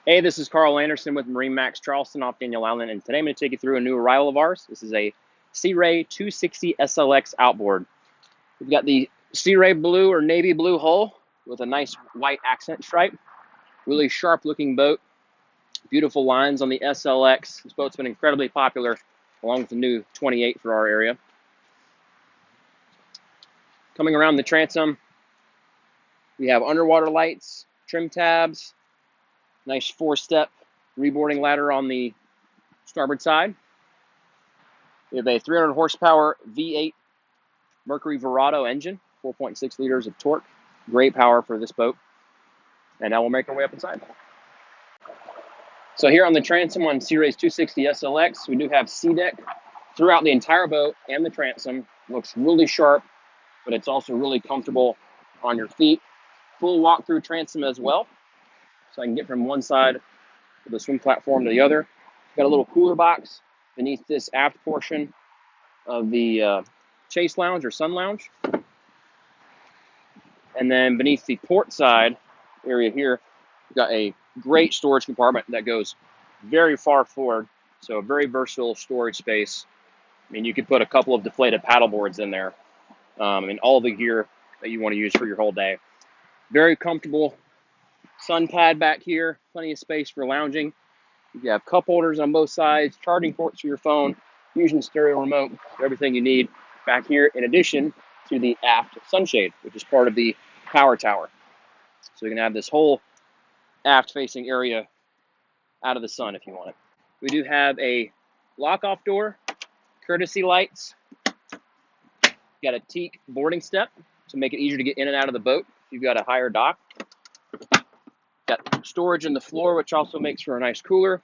Hey, this is Carl Anderson with MarineMax Charleston off Daniel Island, and today I'm going to take you through a new arrival of ours. This is a Sea Ray 260 SLX outboard. We've got the Sea Ray blue or navy blue hull with a nice white accent stripe. Really sharp looking boat. Beautiful lines on the SLX. This boat's been incredibly popular along with the new 28 for our area. Coming around the transom, we have underwater lights, trim tabs, nice 4-step reboarding ladder on the starboard side. We have a 300 horsepower V8 Mercury Verado engine, 4.6 liters of torque. Great power for this boat. And now we'll make our way up inside. So here on the transom on Sea Ray's 260 SLX, we do have sea deck throughout the entire boat and the transom. Looks really sharp, but it's also really comfortable on your feet. Full walk-through transom as well, so I can get from one side of the swim platform to the other. Got a little cooler box beneath this aft portion of the chase lounge or sun lounge. And then beneath the port side area here, we've got a great storage compartment that goes very far forward, so a very versatile storage space. I mean, you could put a couple of deflated paddle boards in there, and all the gear that you want to use for your whole day. Very comfortable sun pad back here, plenty of space for lounging. You have cup holders on both sides, charging ports for your phone, Fusion stereo remote, everything you need back here, in addition to the aft sunshade, which is part of the power tower. So you can have this whole aft-facing area out of the sun if you want it. We do have a lock-off door, courtesy lights, got a teak boarding step to make it easier to get in and out of the boat if you've got a higher dock. Got storage in the floor, which also makes for a nice cooler.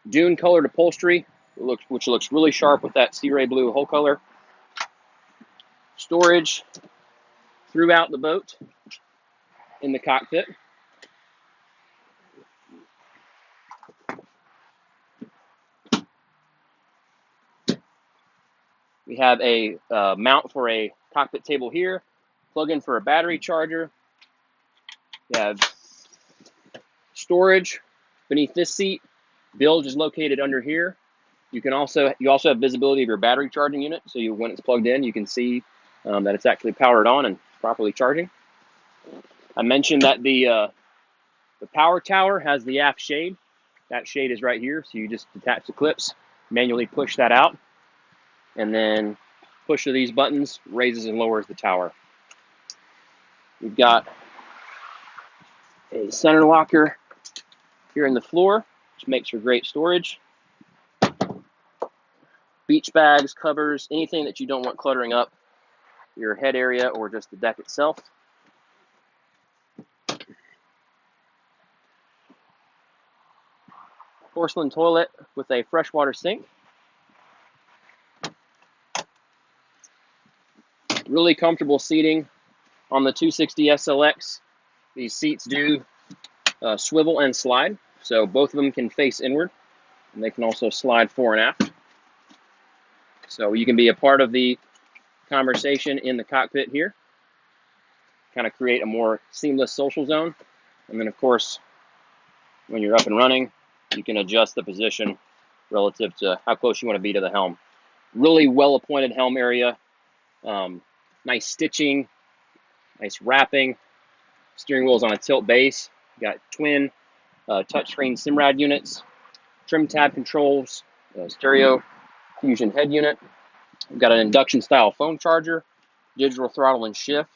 Dune colored upholstery, which looks really sharp with that Sea Ray blue hull color. Storage throughout the boat in the cockpit. We have a mount for a cockpit table here, plug-in for a battery charger. We have storage beneath this seat. Bilge is located under here. You also have visibility of your battery charging unit, so when it's plugged in, you can see that it's actually powered on and properly charging. I mentioned that the power tower has the aft shade. That shade is right here, so you just detach the clips, manually push that out, and then push of these buttons raises and lowers the tower. We've got a center locker here in the floor, which makes for great storage. Beach bags, covers, anything that you don't want cluttering up your head area or just the deck itself. Porcelain toilet with a freshwater sink. Really comfortable seating on the 260 SLX. These seats do swivel and slide, so both of them can face inward, and they can also slide fore and aft. So you can be a part of the conversation in the cockpit here, kind of create a more seamless social zone. And then, of course, when you're up and running, you can adjust the position relative to how close you want to be to the helm. Really well-appointed helm area. Nice stitching, nice wrapping. Steering wheel's on a tilt base. You got twin touchscreen SIMRAD units, trim tab controls, stereo fusion head unit. We've got an induction style phone charger, digital throttle and shift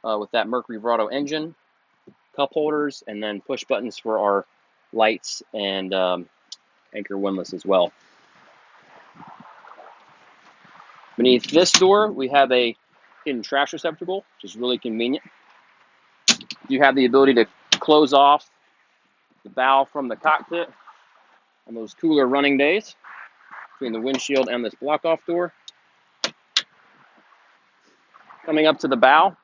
with that Mercury Verado engine, cup holders, and then push buttons for our lights and anchor windlass as well. Beneath this door, we have a hidden trash receptacle, which is really convenient. You have the ability to close off the bow from the cockpit on those cooler running days between the windshield and this block-off door. Coming up to the bow,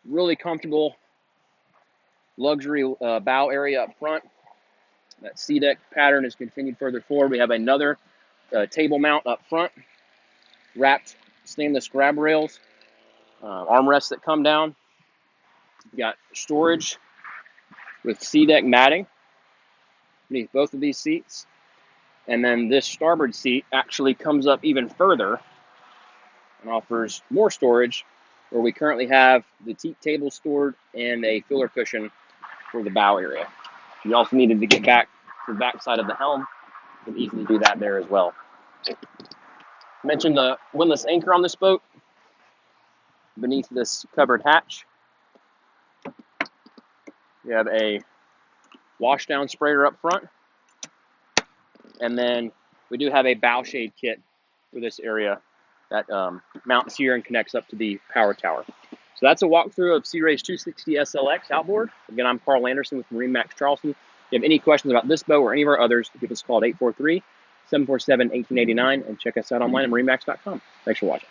really comfortable luxury bow area up front. That sea deck pattern is continued further forward. We have another table mount up front, wrapped stainless grab rails, armrests that come down. We've got storage with sea deck matting beneath both of these seats. And then this starboard seat actually comes up even further and offers more storage, where we currently have the teak table stored and a filler cushion for the bow area. If you also needed to get back to the back side of the helm, you can easily do that there as well. I mentioned the windlass anchor on this boat. Beneath this covered hatch, you have a washdown sprayer up front, and then we do have a bow shade kit for this area that mounts here and connects up to the power tower. So that's a walkthrough of Sea Ray's 260 SLX outboard. Again, I'm Carl Anderson with MarineMax Charleston. If you have any questions about this boat or any of our others, give us a call at 843-747-1889 and check us out online at marinemax.com. Thanks for watching.